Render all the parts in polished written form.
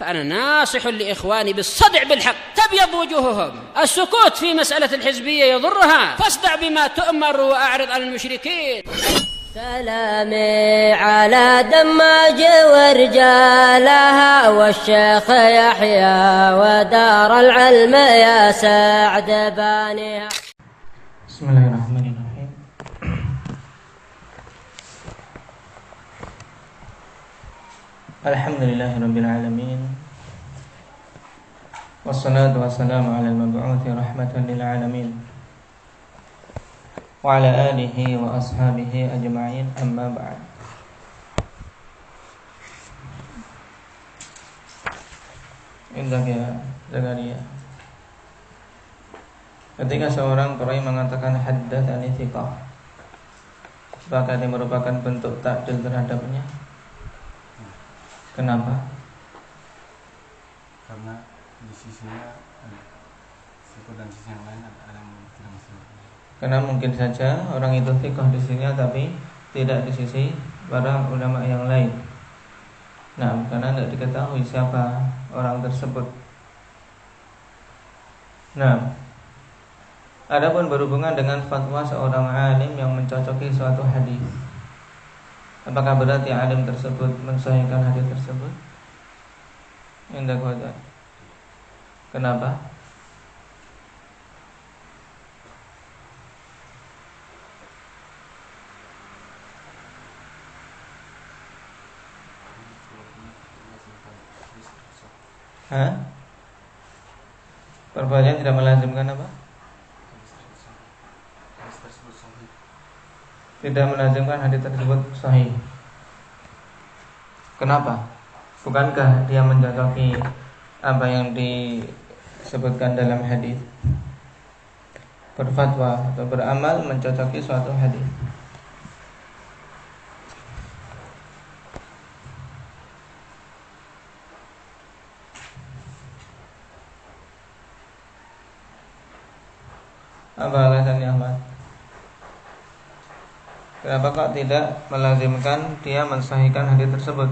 فأنا ناصح لإخواني بالصدع بالحق تبيض وجوههم. السكوت في مسألة الحزبية يضرها، فاصدع بما تؤمر وأعرض عن المشركين. سلامي على دماج ورجالها والشيخ يحيى ودار العلم يا سعد بانيها. بسم الله الرحمن الرحيم. الحمد لله رب العالمين والصلاة والسلام على المبعوث رحمة للعالمين وعلى آله وأصحابه أجمعين أما بعد. Indah ya Zakaria. Ketika seorang qari mengatakan haddatsani thiqah, apakah ini merupakan bentuk takdil terhadapnya? Kenapa? Karena di sisinya satu dan sisi yang lain ada yang tidak masuk. Karena mungkin saja orang itu thiqah di sisinya tapi tidak di sisi para ulama yang lain. Nah, karena tidak diketahui siapa orang tersebut. Nah, adapun berhubungan dengan fatwa seorang alim yang mencocoki suatu hadis, apakah berarti alim tersebut mensahihkan hadis tersebut? Indah kuat. Kenapa? Perbuatan tidak melazimkan apa? Tidak melazimkan hadis tersebut sahih. Kenapa? Bukankah dia mencocoki apa yang disebutkan dalam hadis? Berfatwa atau beramal mencocoki suatu hadis. Apa alasannya Ahmad? Kenapa kok tidak melazimkan dia mensahihkan hadis tersebut?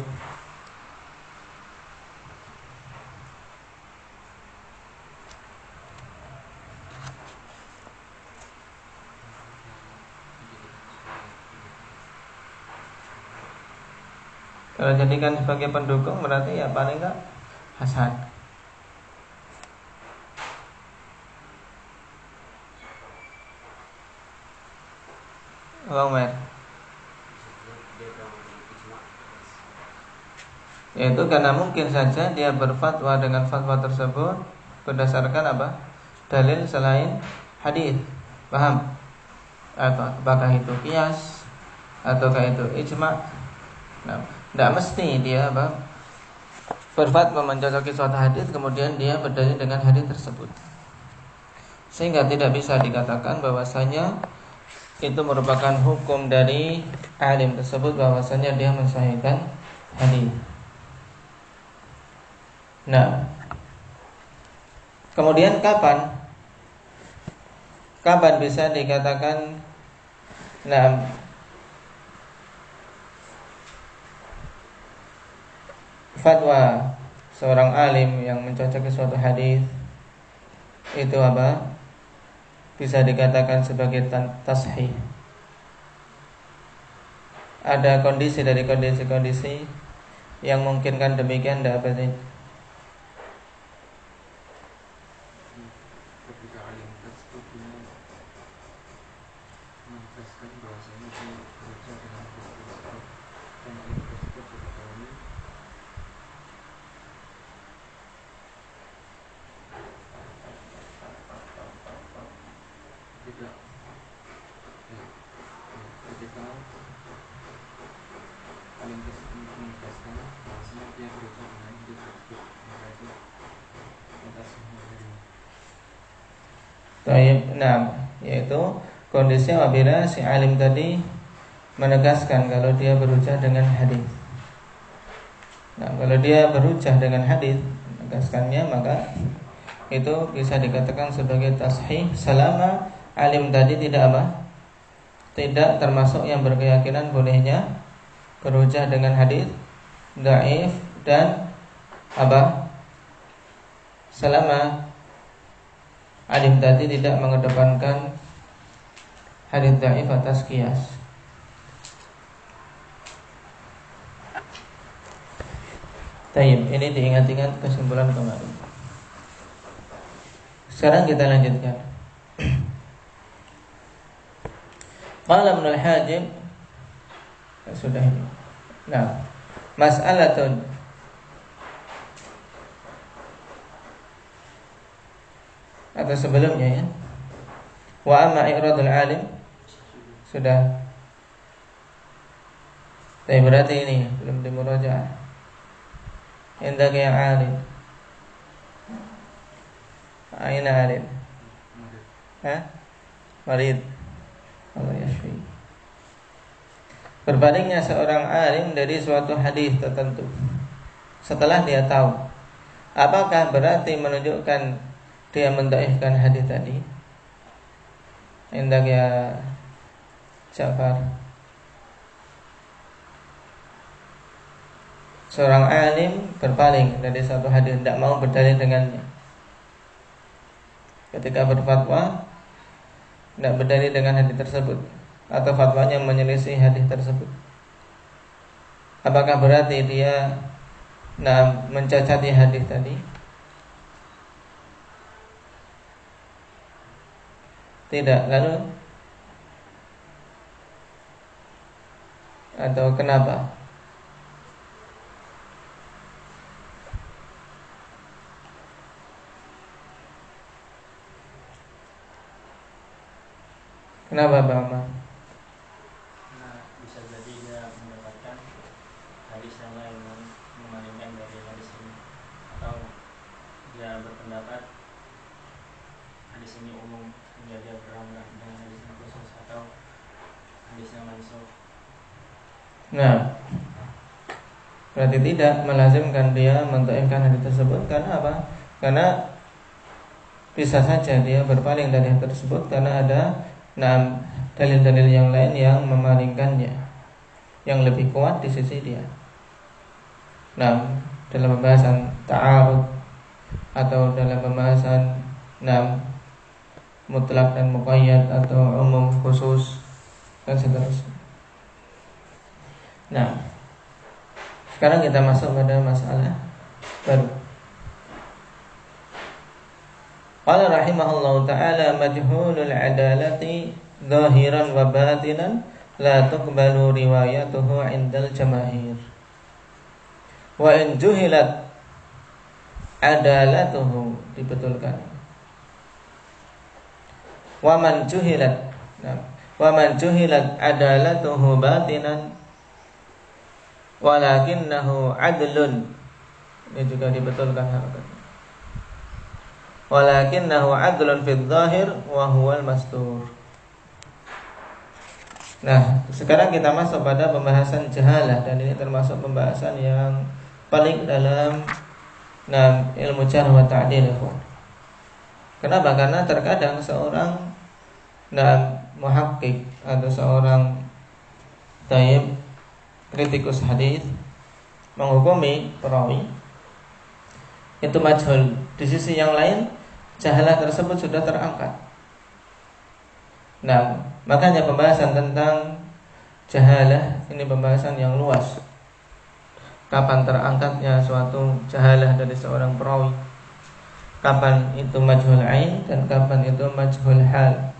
Kalau jadikan sebagai pendukung berarti ya paling enggak hasan. Umar. Yaitu karena mungkin saja dia berfatwa dengan fatwa tersebut berdasarkan apa? Dalil selain hadis. Paham? Atau apakah itu qiyas ataukah itu ijma'? Nah, tidak mesti dia apa? Berfatwa mencocoki suatu hadis kemudian dia berdalil dengan hadis tersebut. Sehingga tidak bisa dikatakan bahwasanya itu merupakan hukum dari alim tersebut bahwasanya dia mensahihkan hadis. Nah, kemudian kapan bisa dikatakan fatwa seorang alim yang mencocoki suatu hadis itu apa? Bisa dikatakan sebagai tashih. Ada kondisi dari kondisi-kondisi yang memungkinkan demikian, tidak apa sih? Ketika alim tersebut menjelaskan bahwasanya itu berusaha dengan tersebut dan alim tersebut diketahui tidak ketika alim tersebut menjelaskan bahwasanya dia berusaha dengan hidup tersebut, maka itu atas Nah, yaitu kondisi apabila si alim tadi menegaskan kalau dia berhujjah dengan hadis. Nah, kalau dia berhujjah dengan hadis, menegaskannya, maka itu bisa dikatakan sebagai tashih selama alim tadi tidak apa? Tidak termasuk yang berkeyakinan bolehnya berhujjah dengan hadis dhaif dan selama alim tadi tidak mengedepankan hadits dhaif atas qiyas. Tayyib, ini diingat-ingat kesimpulan kemarin. Sekarang kita lanjutkan. Qala Ibnu al-Hajib, sudah ini. Nah, mas'alatun atau sebelumnya ya. Wa amma i'radul alim sudah. Tapi berarti ini belum dimurajaah. Indaka ya alim. Aina alim? Marid. Allah yashfi. Berbandingnya seorang alim dari suatu hadis tertentu setelah dia tahu, apakah berarti menunjukkan dia mendhaifkan hadis tadi? Indak ya Ja'far. Seorang alim berpaling dari satu hadis, tidak mau berdalil dengannya. Ketika berfatwa, tidak berdalil dengan hadis tersebut, atau fatwanya menyelisih hadis tersebut. Apakah berarti dia mencacati hadis tadi? Tidak. Lalu atau kenapa? Kenapa Bang Ahmad? Nah, bisa jadi dia mendapatkan hadis yang lain yang memalingkan dari hadis ini, atau dia berpendapat hadis ini umum sehingga dia beramlah dengan hadis yang khusus, atau hadis yang mansukh. Nah, berarti tidak melazimkan dia mendhaifkan hadis tersebut. Karena apa? Karena bisa saja dia berpaling dari hadis tersebut karena ada dalil-dalil yang lain yang memalingkannya, yang lebih kuat di sisi dia. Nah, dalam pembahasan ta'arud atau dalam pembahasan mutlak dan muqayyad atau umum khusus dan seterusnya. Nah, sekarang kita masuk pada masalah baru. Qala rahimahullahu ta'ala majhulul adalati zahiran wa batinan la tuqbalu riwayatuhu 'indal jamaahir. Wa in juhilat adalatuhu, dibetulkan. Wa man juhilat adalatuhu batinan walakinnahu adlun. Ini juga dibetulkan hakikatnya. Walakinnahu adlun fil zahir wa huwal mastur. Nah, sekarang kita masuk pada pembahasan jahalah, dan ini termasuk pembahasan yang paling dalam ilmu jarh wa ta'dil. Kenapa? Karena terkadang seorang muhakkik atau seorang kritikus hadis menghukumi perawi itu majhul. Di sisi yang lain jahalah tersebut sudah terangkat. Nah, makanya pembahasan tentang jahalah ini pembahasan yang luas. Kapan terangkatnya suatu jahalah dari seorang perawi? Kapan itu majhul ain dan kapan itu majhul hal?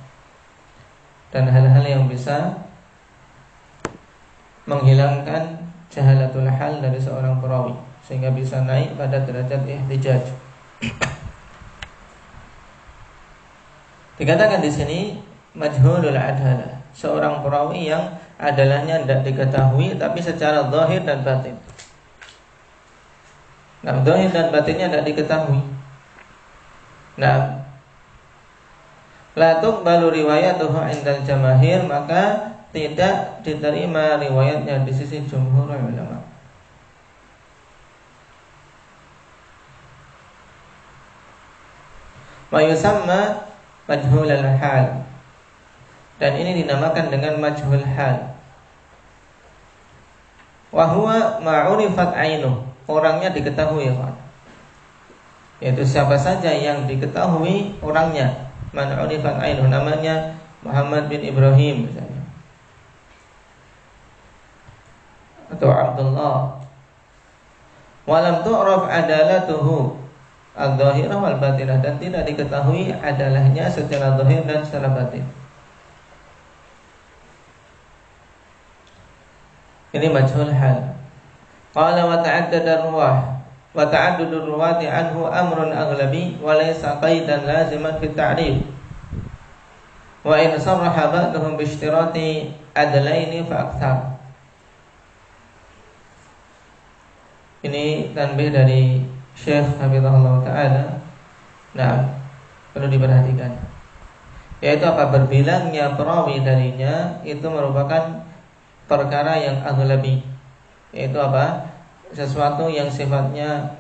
Dan hal-hal yang bisa menghilangkan jahalatul hal dari seorang perawi sehingga bisa naik pada derajat ihtijaj. Dikatakan di sini majhulul adalah seorang perawi yang adalahnya tidak diketahui tapi secara zahir dan batin. Nah, zahir dan batinnya tidak diketahui. Nah, la tuqbalu riwayatuhu 'indal jamaahir, maka tidak diterima riwayatnya di sisi jumhur ulama. Wa yusamma majhul al-hal, dan ini dinamakan dengan majhul hal. Wa huwa ma'urifat ainuh, orangnya diketahui, Pak. Yaitu siapa saja yang diketahui orangnya. Man urifat ainuhu, namanya Muhammad bin Ibrahim misalnya, atau Abdullah. Walam tu'raf adalatuhu al-zahirah wal batinah, dan tidak diketahui adalahnya secara zahir dan secara batin. Ini majhul hal. Qala wa ta'addada ruwah wa ta'addudu ruwati anhu amrun aghlabi wa laysa qaidan laziman fi ta'rif. Wa in sarraha ba'dhum bi ishtirati adlaini fa akthar. Ini tanbih dari Syekh Hafizahullah Ta'ala. Nah, perlu diperhatikan, yaitu apa? Berbilangnya perawi darinya itu merupakan perkara yang aghlabi, yaitu apa? Sesuatu yang sifatnya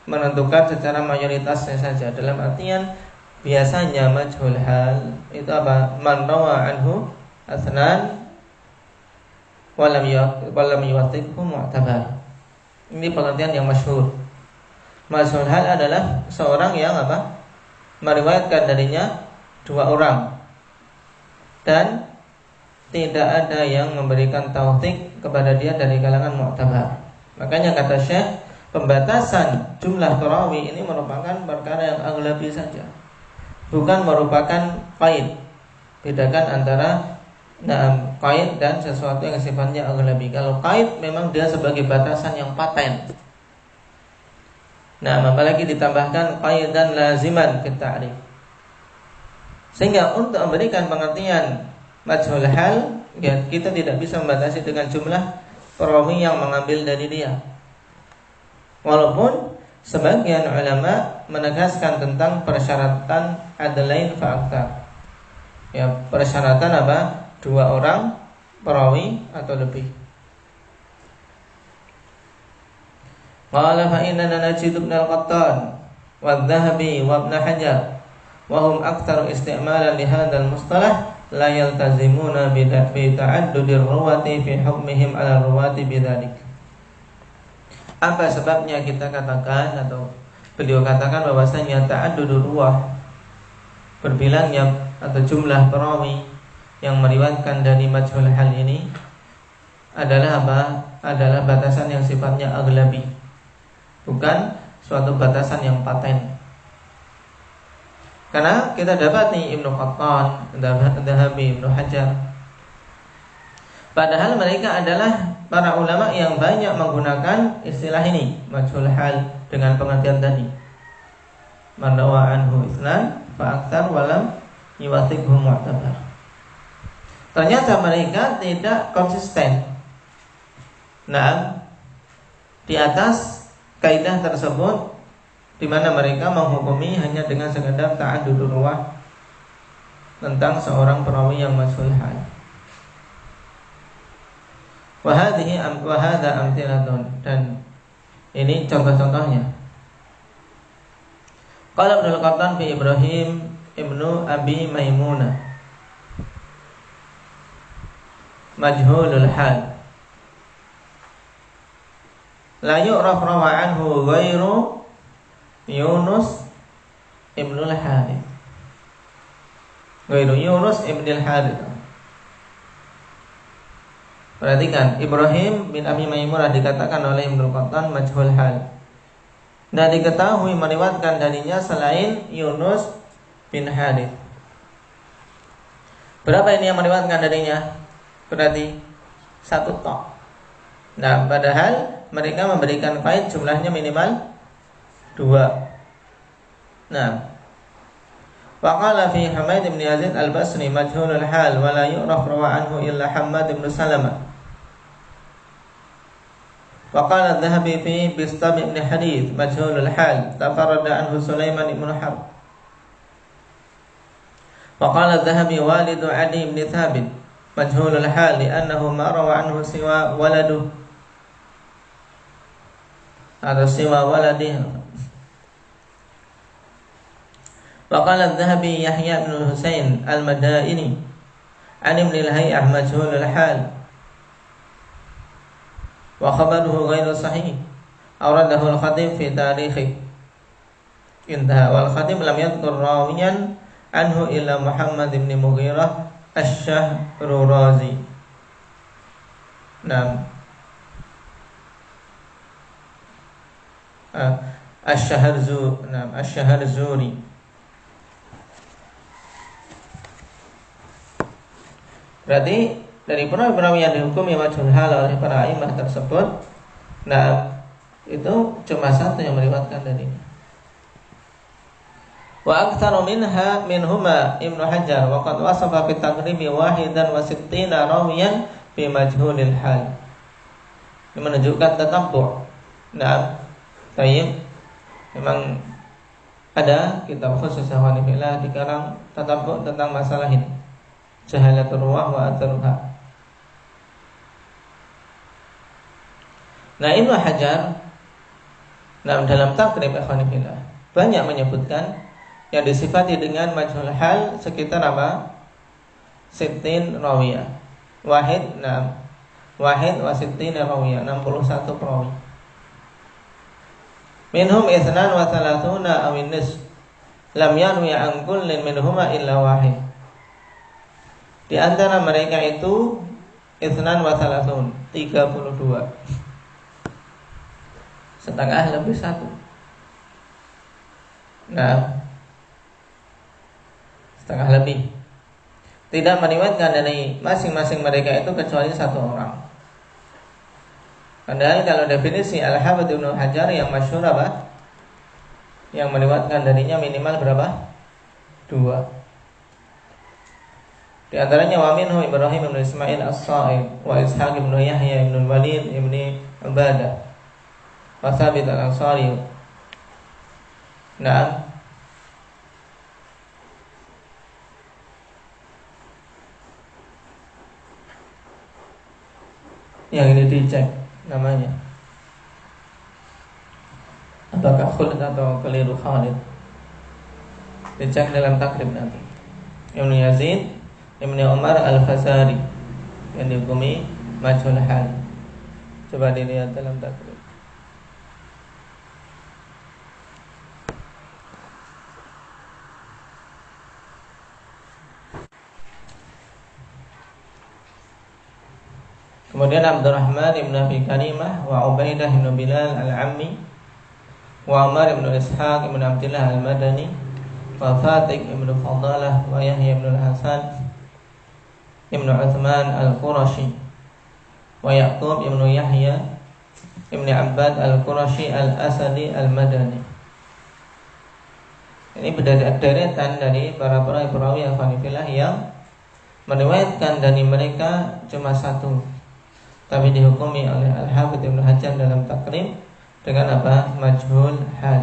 menentukan secara mayoritasnya saja. Dalam artian biasanya majhul hal itu apa? Man rawa anhu asnan walam yuwathiqhu mu'tabar. Ini pengertian yang masyhur. Majhul hal adalah seorang yang apa? Meriwayatkan darinya dua orang dan tidak ada yang memberikan tauthik kepada dia dari kalangan mu'tabar. Makanya kata Syekh, pembatasan jumlah perawi ini merupakan perkara yang aghlabi saja, bukan merupakan qaid. Bedakan antara qaid dan sesuatu yang sifatnya aghlabi. Kalau qaid memang dia sebagai batasan yang paten. Apalagi ditambahkan qaidan laziman fi ta'rif. Sehingga untuk memberikan pengertian majhul hal, ya, kita tidak bisa membatasi dengan jumlah perawi yang mengambil dari dia. Walaupun sebagian ulama menegaskan tentang persyaratan adlain fa akthar. Ya, persyaratan apa? Dua orang perawi atau lebih. Qala fa inna najid ibn al-Qattan wa adh-Dhahabi wa Ibn Hajar wa hum aktsaru isti'malan li hadzal mustalah la yaltazimuna bi ta'addudir ruwati fi hukmihim 'ala ruwati bidzalik. Apa sebabnya kita katakan atau beliau katakan bahwasanya ta'addudur ruwah, berbilangnya atau jumlah perawi yang meriwayatkan dari majhul hal ini adalah apa? Adalah batasan yang sifatnya aghlabi, bukan suatu batasan yang paten. Karena kita dapat nih Ibnu Qattan, Dhahabi, Ibnu Hajar, padahal mereka adalah para ulama yang banyak menggunakan istilah ini, majhul hal, dengan pengertian tadi. Man rawa anhu itsnan fa aktsar wa lam yuwathiqhu mu'tabar. Ternyata mereka tidak konsisten. Di atas kaidah tersebut, di mana mereka menghukumi hanya dengan sekadar ta'addudur ruwah tentang seorang perawi yang majhul hal. Wa hadza amthilatun, dan ini contoh-contohnya. Qala Ibnu Qattan fi Ibrahim ibnu Abi Maimunah majhulul hal la yu'raf rawa anhu ghairu Yunus ibnul Harith. Ghairu Yunus ibnul Harith. Perhatikan, Ibrahim bin Abi Maimunah dikatakan oleh Ibnu Qattan majhul hal. Nah, diketahui meriwayatkan darinya selain Yunus bin Harith. Berapa ini yang meriwayatkan darinya? Berarti satu tok. Nah, padahal mereka memberikan qaid jumlahnya minimal 2. Nah, waqala fi Humaid bin Yazid al-Basri majhulul hal wa la yu'raf rawa anhu illa Hammad bin Salamah. Waqala adh-Dhahabi fi Bistam bin Hadith majhulul hal tafarrada anhu Sulaiman bin Harb. Waqala adh-Dhahabi walidu Adi bin Thabit majhulul hal li'annahu ma rawa anhu siwa waladuh atau siwa waladih. Waqala adh-Dhahabi Yahya bin Husain al-Madaini an Ibn al-Hay'ah majhulul hal wa khabaruhu ghairu sahih awradahu al-Khatib fi tarikhi intaha wal Khatib lam yadhkur rawiyan anhu illa Muhammad ibn Mughirah asy-Syahrurazi. Nah, Asy-Syaharzuri. Berarti dari perawi yang dihukumi majhul hal oleh para imam tersebut, nah itu cuma satu yang meriwayatkan darinya. Wa aktsaru minhuma Ibnu Hajar wa qad wasafa fi taqribi wahidan wa sittina rawiyan fi majhulil hal. Ini menunjukkan tatabbu'. Nah, baik. Memang ada kitab khusus Hanifillah dikarang tatabbu' tentang masalah ini. Jahalatul ruwah wa atharuha. Nah, Ibnu Hajar dalam takrib Hanifillah banyak menyebutkan yang disifati dengan majhul hal sekitar apa? Sittin rawiyah. Wahid wa sittina rawiyah, 61 perawi. Minhum itsnan wa thalathuna awin nis lam yarwi an kullin minhuma illa wahid. Di antara mereka itu itsnan wa thalathun, 32. Setengah lebih satu. Nah, setengah lebih. Tidak meriwayatkan dari masing-masing mereka itu kecuali satu orang. Padahal kalau definisi Al-Hafidz Ibnu Hajar yang masyhur apa? Yang meriwayatkan darinya minimal berapa? 2. Di antaranya wa minhu Ibrahim bin Ismail As-Sa'id wa Ishaq bin Yahya bin Walid bin Ubadah wa Thabit Al-Ansari. Nah, yang ini dicek namanya apakah Khalid atau keliru Khalid, dicek dalam takrib nanti. Ibnu Yazid Ibnu Umar Al-Fazari yang dihukumi majhul hal, coba dilihat dalam takrib. Kemudian Abdurrahman ibn Abi Karimah wa Ubaidah ibn Bilal al-Ammi wa Umar ibn Ishaq ibn Abdullah al-Madani wa Fatih ibn Fadalah wa Yahya ibn al-Hasan ibn Uthman al-Qurashi wa Yaqub ibn Yahya ibn Abbad al-Qurashi al-Asadi al-Madani. Ini deretan dari para perawi Hanifillah yang meriwayatkan dari mereka cuma satu, tapi dihukumi oleh Al-Hafidz Ibnu Hajar dalam takrib dengan apa? Majhul hal.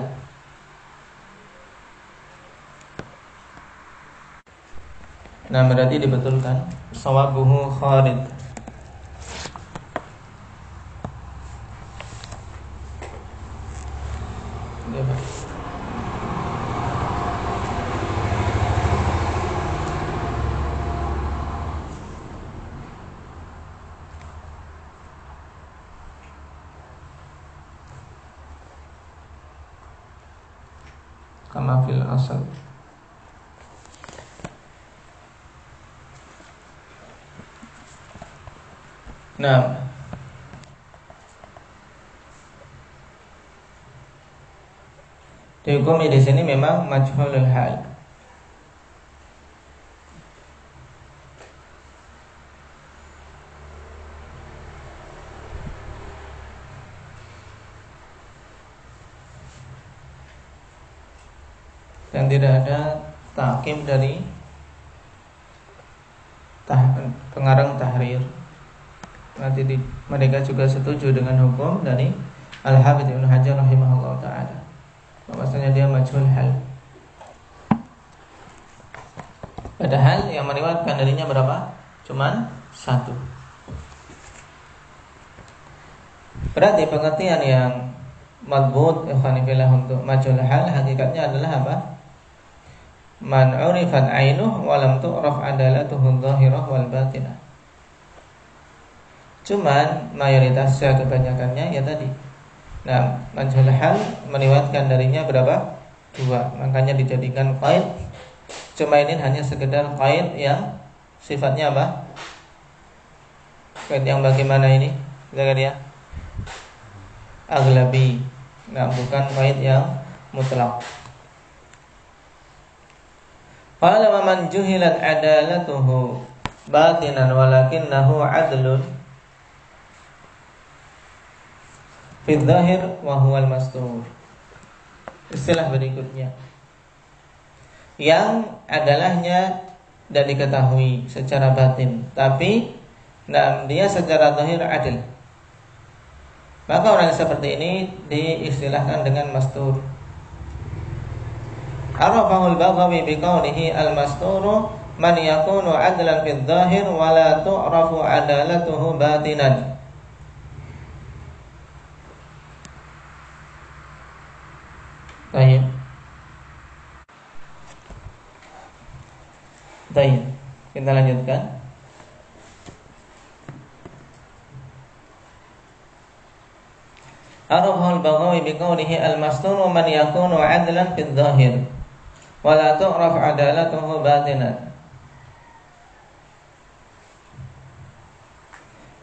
Nah, berarti dibetulkan sawabuhu Khalid. Kama fil asal. Nah, dihukumi di sini memang majhulul hal. Dan tidak ada tahkim dari pengarang tahrir. Nanti mereka juga setuju dengan hukum dari Al-Hafidz Ibnu Hajar rahimahullah ta'ala, bahwasanya dia majhul hal. Padahal yang meriwayatkan darinya berapa? Cuman satu. Berarti pengertian yang madbut Hanifillah untuk majhul hal hakikatnya adalah apa? Man urifat ainuh wa lam tu'raf adalatuhu dhahirah wal batinah. Cuman mayoritasnya, kebanyakannya ya tadi. Nah, majhul hal meriwayatkan darinya berapa? 2. Makanya dijadikan qaid. Cuma ini hanya sekedar qaid yang sifatnya apa? Qaid yang bagaimana ini? Lihat ya. Aglabi. Nah, bukan qaid yang mutlak. Qala wa man juhilat adalatuhu batinan walakinnahu adlun fi dzahir wa huwal mastur. Istilah berikutnya yang adalahnya dan diketahui secara batin, tapi dia secara zahir adil, maka orang seperti ini diistilahkan dengan mastur. Arafahul Baghawi biqaulihi al-masturu man yakunu adlan fi dzahir wa la tu'rafu adalatuhu batinan. Baik. Baik. Kita lanjutkan. Arafahul Baghawi biqaulihi al-masturu man yakunu adlan fi dzahir wa la tu'raf adalatuhu batinan.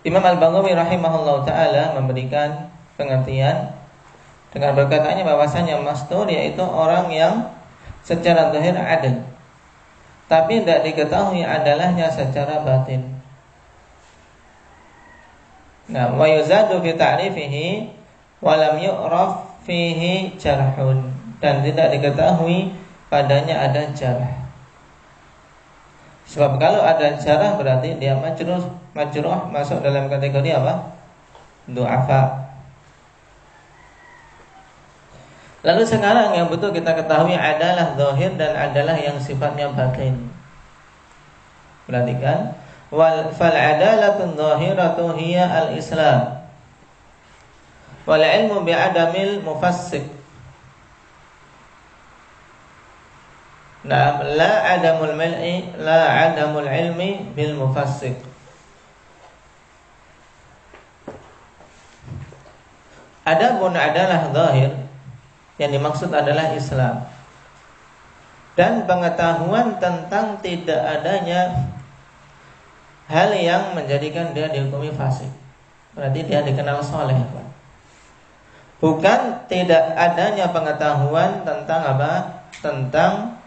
Imam Al-Baghawi rahimahullah ta'ala memberikan pengertian dengan berkatanya bahwasanya mastur yaitu orang yang secara zahir adil, tapi tidak diketahui adalahnya secara batin. Nah, wa yuzadu fi ta'rifihi wa lam yu'raf fihi jarhun, dan tidak diketahui padanya ada jarh. Sebab kalau ada jarh berarti dia majruh masuk dalam kategori apa? Du'afa. Lalu sekarang yang betul kita ketahui adalah zahir dan adalah yang sifatnya batin. Perhatikan, fal adalatun zahiratu hiya al-islam wal ilmu bi'adamil mufassiq. Nah, la adamul ilmi bil mufassiq. Adapun adalah zahir, yang dimaksud adalah Islam dan pengetahuan tentang tidak adanya hal yang menjadikan dia dihukumi fasik. Berarti dia dikenal soleh, bukan tidak adanya pengetahuan tentang apa? Tentang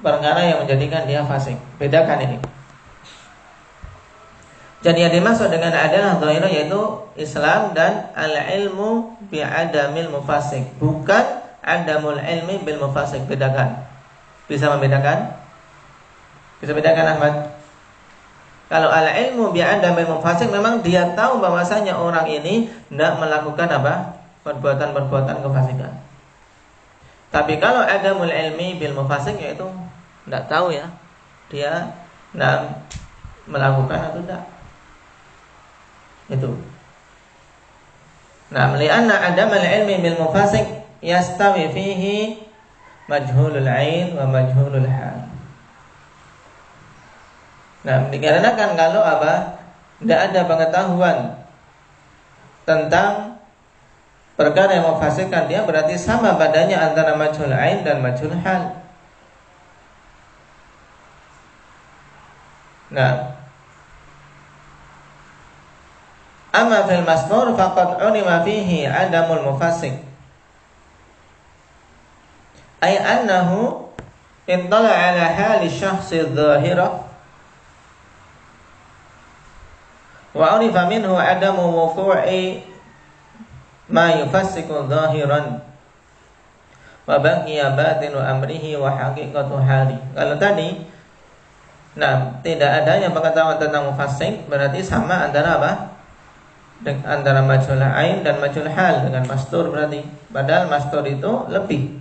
perkara yang menjadikan dia fasik. Bedakan ini. Jadi yang dimaksud dengan adalah zahir yaitu Islam dan al-ilmu bi'adamil mufasik, bukan adamul ilmi bil mufasik. Bedakan. Bisa membedakan? Bisa bedakan Ahmad? Kalau al-ilmu bi'adamil mufasik memang dia tahu bahwasanya orang ini tidak melakukan apa? Perbuatan-perbuatan kefasikan. Tapi kalau adamul ilmi bil mufasik yaitu tidak tahu ya, dia tidak melakukan atau tidak. Itu. Nah, lianna adamal ilmi bil mufasik yastawi fihi majhulul ain wa majhulul hal. Nah, dikarenakan kalau apa? Tidak ada pengetahuan tentang perkara yang memfasikkan dia, berarti sama badannya antara majhul ain dan majhul hal. Nah, amma fil masnur faqad ulima fihi adamul mufassik, ay annahu ittala ala hali syakhsi dhahira wa urifa minhu adamu wuqu'i ma yufassiku dhahiran wa baqiya batinu amrihi wa haqiqatu hali. Kalau tadi tidak adanya pengetahuan tentang mufassik, berarti sama antara apa? Antara majhul ain dan majhul hal dengan mastur berarti. Padahal mastur itu lebih.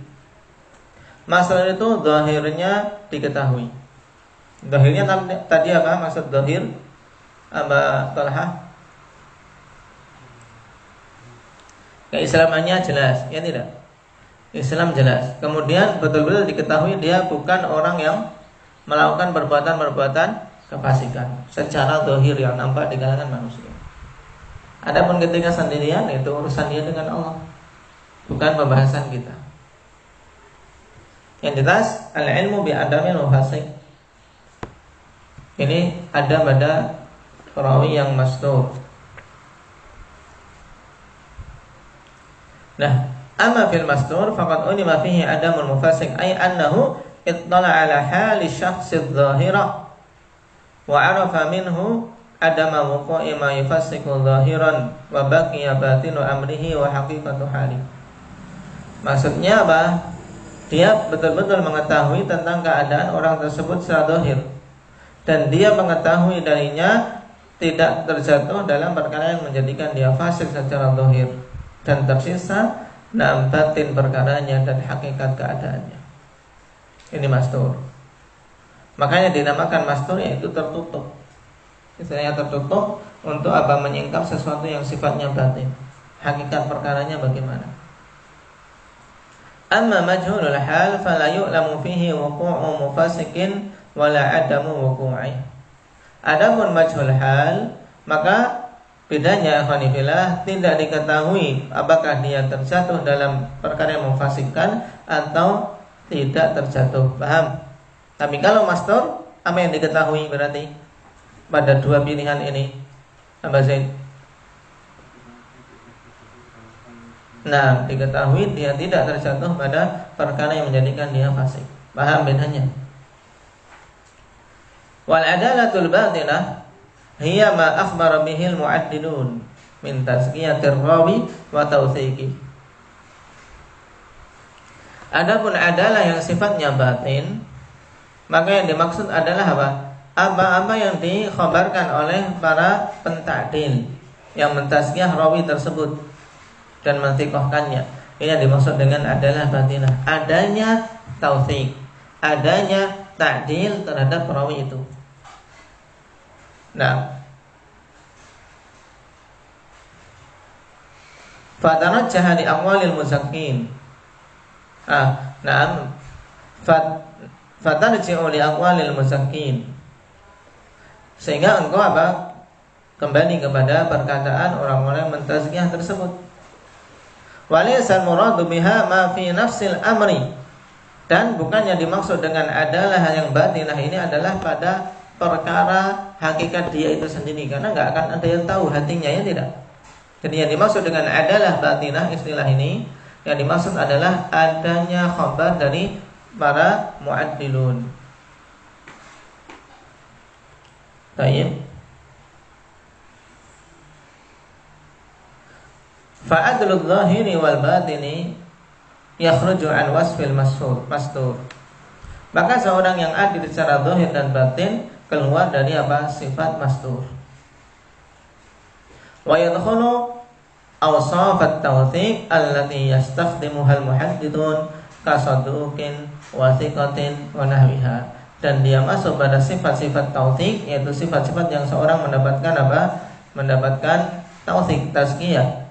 Mastur itu zahirnya diketahui. Zahirnya tadi apa? Maksud zahir apa Talha? Keislamannya jelas, ya tidak? Islam jelas. Kemudian betul-betul diketahui dia bukan orang yang melakukan perbuatan-perbuatan kefasikan secara zahir yang nampak di kalangan manusia. Adapun ketika sendirian itu urusan dia dengan Allah, bukan pembahasan kita. Yang jelas al-ilmu bi adamil mufasik. Ini ada pada perawi yang mastur. Nah, amma fil mastur faqad ulima fihi adamul mufasik ay annahu ittala ala hali syakhs adh-dhahira wa arafa minhu adama wuqu'i ma yufassiku dhahiran wa baqiya batinu amrihi wa haqiqatu hali. Maksudnya apa? Dia betul-betul mengetahui tentang keadaan orang tersebut secara zahir, dan dia mengetahui darinya tidak terjatuh dalam perkara yang menjadikan dia fasik secara zahir, dan tersisa batin perkaranya dan hakikat keadaannya. Ini mastur. Makanya dinamakan mastur, yaitu tertutup. Istilahnya tertutup untuk apa? Menyingkap sesuatu yang sifatnya batin. Hakikat perkaranya bagaimana? Amma majhulul hal fala yu'lamu fihi wuqu'u mufasikin wala adamu wuqu'i. Adapun majhul hal, maka bedanya ikhwanifillah, tidak diketahui apakah dia terjatuh dalam perkara yang memfasikkan atau tidak terjatuh. Paham? Tapi kalau mastur, apa yang diketahui berarti pada dua pilihan ini? Apa Zaid? Nah, diketahui dia tidak terjatuh pada perkara yang menjadikan dia fasik. Paham bedanya? Wal adalatul batinah hiya ma akhbara bihil mu'addilun min tazkiyatir rawi wa tawthiqi. Adapun adalah yang sifatnya batin, maka yang dimaksud adalah apa? Apa-apa yang dikhabarkan oleh para pentakdil yang mentazkiyah rawi tersebut dan menthikohkannya. Ini yang dimaksud dengan adalah batinah. Adanya tawthiq, adanya ta'dil terhadap rawi itu. Nah, fatarajjaha li aqwalil muzakkin. Fatarji'u li aqwalil muzakkin. Sehingga engkau apa? Kembali kepada perkataan orang-orang yang mentazkiyah tersebut. Walaysa al-muradu biha ma fi nafsil amri. Dan bukan yang dimaksud dengan adalah yang batinah ini adalah pada perkara hakikat dia itu sendiri, karena enggak akan ada yang tahu hatinya, ya tidak. Jadi yang dimaksud dengan adalah batinah, istilah ini yang dimaksud adalah adanya khabar dari para mu'addilun. Baik. Fa'adlul zahiri wal batini yakhruju an wasfil mastur. Maka seorang yang adil secara zahir dan batin keluar dari apa? Sifat mastur. Wa yadkhulu awsaf at-tawthiq allati yastakhdimuha al-muhaddithun kasaduqin wa thiqatin wa nahwiha. Dan dia masuk pada sifat-sifat tawthiq, yaitu sifat-sifat yang seorang mendapatkan apa? Mendapatkan tawthiq, tazkiyah,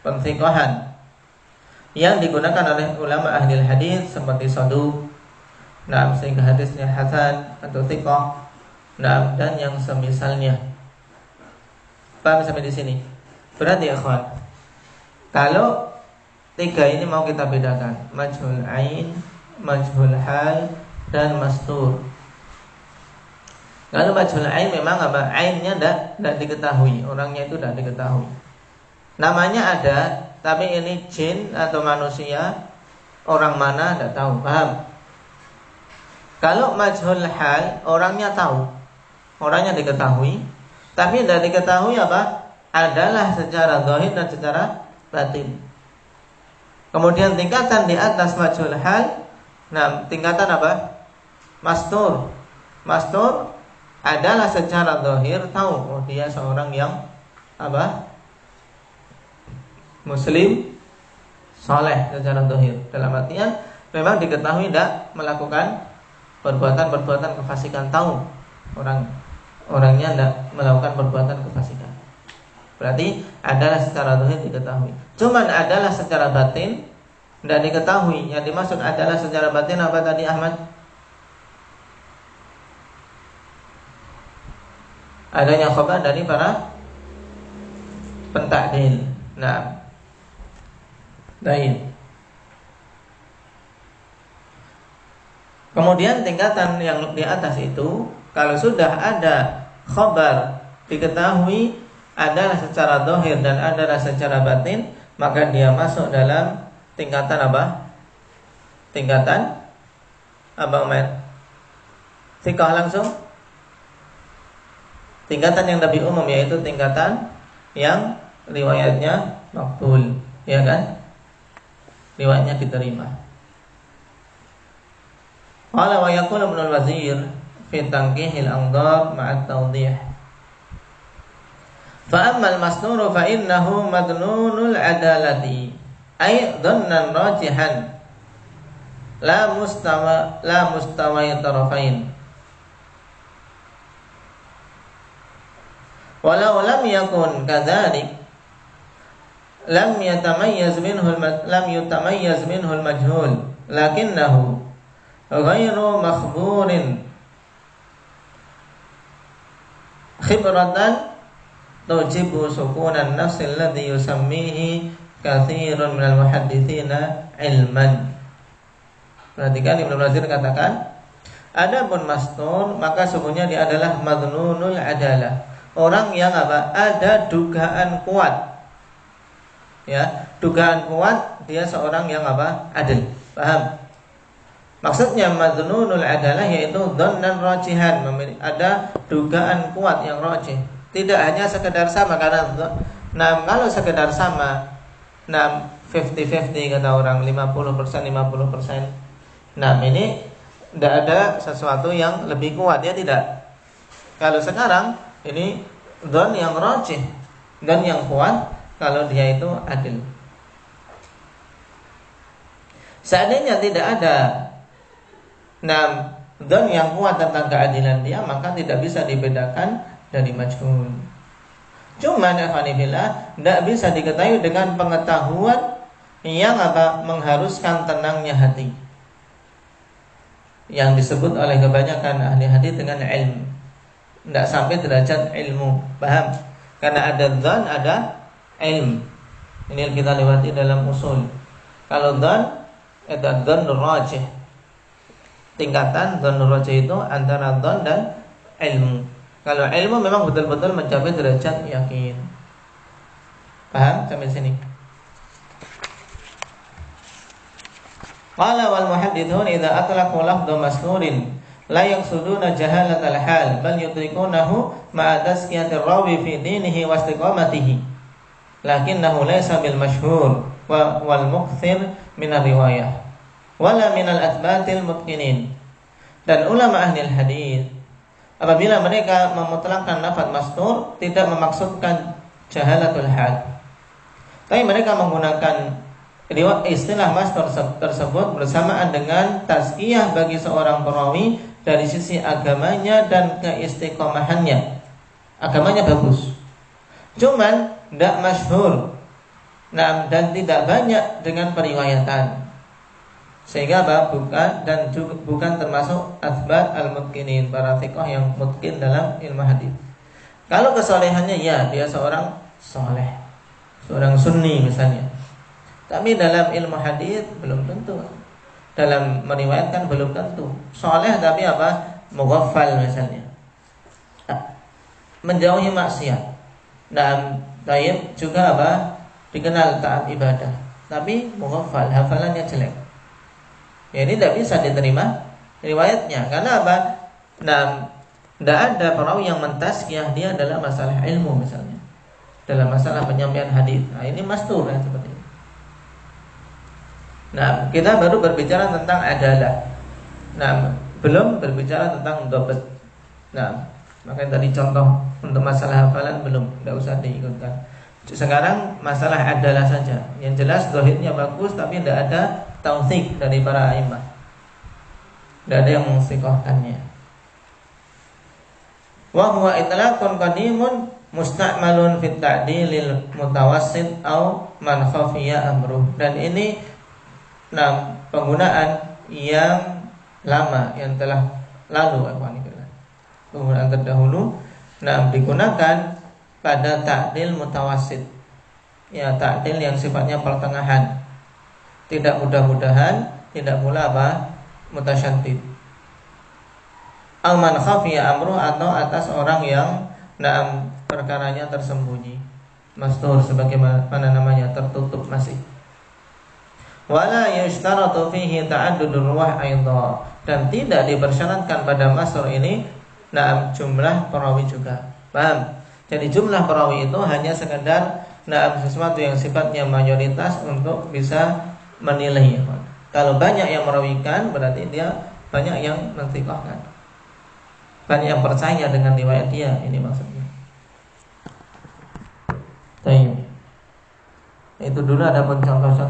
penthikohan, yang digunakan oleh ulama ahli hadis seperti saduq, sehingga hadisnya hasan atau thiqah, dan yang semisalnya. Paham sampai di sini? Berarti ya kawan, kalau tiga ini mau kita bedakan, majhul ain, majhul hal, dan mastur. Kalau majhul ain memang apa? Ainnya tidak diketahui, orangnya itu tidak diketahui. Namanya ada, tapi ini jin atau manusia, orang mana tidak tahu. Paham? Kalau majhul hal, orangnya tahu, orangnya diketahui, tapi tidak diketahui apa? Adalah secara zahir dan secara batin. Kemudian tingkatan di atas majhul hal, tingkatan apa? Mastur. Mastur adalah secara zahir tahu, dia seorang yang apa? Muslim soleh secara zahir. Dalam artian memang diketahui tidak melakukan perbuatan-perbuatan kefasikan, tahu orangnya tidak melakukan perbuatan kefasikan. Berarti adalah secara zahir diketahui. Cuman adalah secara batin tidak diketahui. Yang dimaksud adalah secara batin apa tadi Ahmad? Adanya khabar dari para pentakdil. Nah, baik. Kemudian tingkatan yang di atas itu, kalau sudah ada khabar diketahui adalah secara zahir dan adalah secara batin, maka dia masuk dalam tingkatan apa? Tingkatan apa, Umar? Thiqah langsung? Tingkatan yang lebih umum, yaitu tingkatan yang riwayatnya maqbul, ya kan? Riwayatnya diterima. Qala wa yaqulu Ibnu al-Wazir fi tanqihil anzar ma'a tawdih. Fa amma al-masnur fa innahu madnunul adalati ay dhannan rajihan la mustawa tarafain. Walau lam yakun kadzalik lam yutamayyaz minhu al-majhul lakinnahu ghairu makhburin khibratan tujibu sukunan nafsi alladhi yusammihi katsirun minal muhadditsina ilman. Perhatikan Ibnu Al-Wazir katakan, adapun masnun maka sesungguhnya dia adalah madnunul adalah, orang yang apa? Ada dugaan kuat. Ya, dugaan kuat dia seorang yang apa? Adil. Paham? Maksudnya madnunul adalah yaitu dhannan rajihan, ada dugaan kuat yang rajih. Tidak hanya sekedar sama, karena kalau sekedar sama 50-50 kata orang, 50% 50%. Ini tidak ada sesuatu yang lebih kuat, ya tidak. Kalau sekarang ini dhan yang rajih dan yang kuat kalau dia itu adil. Seandainya tidak ada dhan yang kuat tentang keadilan dia, maka tidak bisa dibedakan dari majhul. Cuman alhamdulillah tidak bisa diketahui dengan pengetahuan yang apa? Mengharuskan tenangnya hati, yang disebut oleh kebanyakan ahli hadis dengan ilmu. Tidak sampai derajat ilmu, paham? Karena ada dhan, ada ilm. Ini yang kita lewati dalam usul. Kalau dhan, itu dhan rajih. Tingkatan dhan rajih itu antara dhan dan ilmu. Kalau ilmu memang betul-betul mencapai derajat yakin. Paham sampai sini? Qala wal muhaddithun idza atlaqu lafdhu masnurin la yaqsuduna jahalat al-hal bal yudrikunahu ma'a tazkiyati rawi fi dinihi wa istiqamatihi lakinnahu laysa bil masyhur wal mukthir min ar-riwayah wala min al-athbatil mutqinin. Dan ulama ahli hadis apabila mereka memutlakkan lafaz masnur tidak memaksudkan jahalatul hal, tapi mereka menggunakan istilah masnur tersebut bersamaan dengan tazkiyah bagi seorang perawi dari sisi agamanya dan keistiqomahannya. Agamanya bagus, cuman tidak masyhur, dan tidak banyak dengan periwayatan, sehingga bukan termasuk athbat al-mutqinin, para thiqah yang mutqin dalam ilmu hadis. Kalau kesolehannya ya dia seorang soleh, seorang sunni misalnya, tapi dalam ilmu hadis belum tentu. Dalam meriwayatkan belum tentu. Soleh tapi apa? Mughaffal misalnya, menjauhi maksiat. Dan taib juga apa? Dikenal taat ibadah, tapi mughaffal, hafalannya jelek. Ya, ini tidak bisa diterima riwayatnya. Karena apa? Tidak ada perawi yang mentazkiyah dia dalam masalah ilmu misalnya, dalam masalah penyampaian hadis. Ini mastur ya, seperti ini. Kita baru berbicara tentang adalah. Belum berbicara tentang dhabt. Makanya tadi contoh untuk masalah hafalan belum, tidak usah diikutkan. Sekarang masalah adalah saja. Yang jelas zahirnya bagus, tapi tidak ada tautsik dari para a'immah. Tidak ada yang mensiqahkannya. Wa huwa itlaqun qadimun musta'malun fit ta'dilil mutawassit au man khafiya amruh. Dan ini penggunaan yang lama, yang telah lalu, penggunaan terdahulu digunakan pada ta'dil mutawassit, ya ta'dil yang sifatnya pertengahan. Tidak mudah-mudahan, tidak pula apa? Mutasyaddid. Al-man khafiya amru, atau atas orang yang perkaranya tersembunyi. Mastur, sebagaimana namanya, tertutup masih. Wala yushtaratu fihi ta'addudur ruwah aidha, dan tidak dipersyaratkan pada mastur ini jumlah perawi juga. Paham? Jadi jumlah perawi itu hanya sekedar sesuatu yang sifatnya mayoritas untuk bisa menilai. Kalau banyak yang merawikan, berarti dia banyak yang mensiqahkan, banyak yang percaya dengan riwayat dia. Ini maksudnya. Baik. Itu dulu, ada pun contoh-contoh